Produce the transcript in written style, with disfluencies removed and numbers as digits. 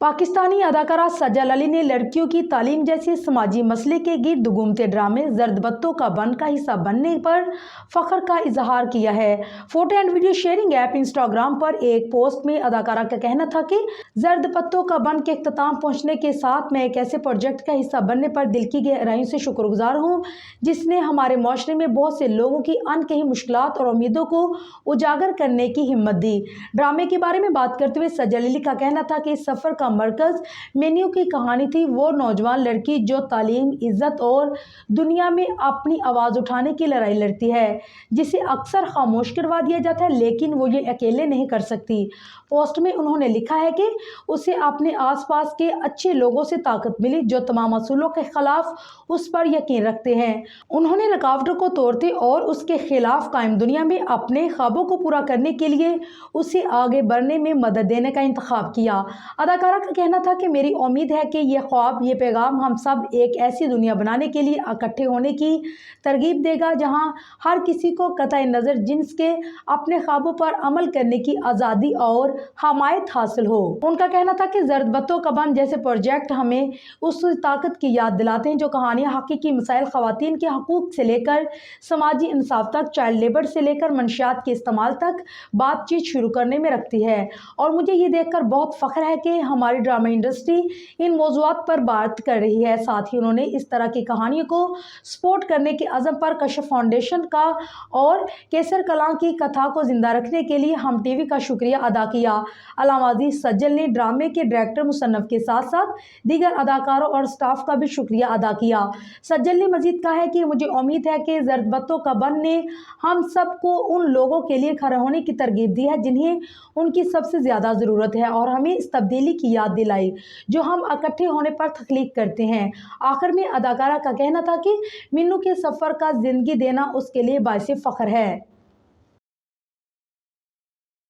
पाकिस्तानी अदाकारा सजल अली ने लड़कियों की तालीम जैसे समाजी मसले के गिर्द घूमते ड्रामे जर्द बत्तों का बन का हिस्सा बनने पर फख्र का इजहार किया है। Photo and video sharing app Instagram पर एक पोस्ट में अदाकारा का कहना था कि जर्द पत्तों का बन के इख्तिताम पहुंचने के साथ मैं एक ऐसे प्रोजेक्ट का हिस्सा बनने पर दिल की गहराइयों से शुक्रगुजार हूँ जिसने हमारे माशरे में बहुत से लोगों की अनकही मुश्किलात और उम्मीदों को उजागर करने की हिम्मत दी। ड्रामे के बारे में बात करते हुए सजल अली का कहना था कि इस सफ़र का मरकज मेन्यू की कहानी थी, वो नौजवान लड़की जो तालीम, इज्जत और दुनिया में अपनी आवाज़ उठाने की लड़ाई लड़ती है, जिसे अक्सर खामोश करवा दिया जाता है, लेकिन वो ये अकेले नहीं कर सकती। पोस्ट में उन्होंने लिखा है कि उसे अपने आसपास के अच्छे लोगों से ताकत मिली जो तमाम असूलों के खिलाफ उस पर यकीन रखते हैं। उन्होंने रुकावटों को तोड़ते और उसके खिलाफ कायम दुनिया में अपने ख्वाबों को पूरा करने के लिए उसे आगे बढ़ने में मदद देने का इंतखाब किया। अदाकारा का कहना था कि मेरी उम्मीद है कि ये ख्वाब, ये पैगाम हम सब एक ऐसी दुनिया बनाने के लिए इकट्ठे होने की तरगीब देगा जहां हर किसी को कतई नज़र जिन्स के अपने ख्वाबों पर अमल करने की आज़ादी और हमायत हासिल हो। उनका कहना था कि जर्द बत्तों का बन जैसे प्रोजेक्ट हमें उस ताकत की याद दिलाते हैं जो कहानियाँ हकीकी मसाइल, ख़वातीन के हकूक़ से लेकर समाजी इंसाफ तक, चाइल्ड लेबर से लेकर मंशियात के इस्तेमाल तक बातचीत शुरू करने में रखती है। और मुझे ये देखकर बहुत फ़ख्र है कि हमारी ड्रामा इंडस्ट्री इन मौज़ूआत पर बात कर रही है। साथ ही उन्होंने इस तरह की कहानियों को सपोर्ट करने के अज़म पर कशिफ फाउंडेशन का और कैसर कलां की कथा को जिंदा रखने के लिए हम टीवी का शुक्रिया अदा किया। अलामाजी सज्जल ने ड्रामे के डायरेक्टर मुसन्नफ के साथ साथ दीगर अदाकारों और स्टाफ का भी शुक्रिया अदा किया। सज्जल ने मजीद कहा है कि मुझे उम्मीद है कि जर्द बत्तों का बन ने हम सबको उन लोगों के लिए खड़ा होने की तरगीब दी है जिन्हें उनकी सबसे ज़्यादा ज़रूरत है और हमें इस तब्दीली की याद दिलाई जो हम इकट्ठे होने पर तख्लीक करते हैं। आखिर में अदाकारा का कहना था कि मीनू के सफ़र का ज़िंदगी देना उसके लिए बाइसे फ़ख्र है।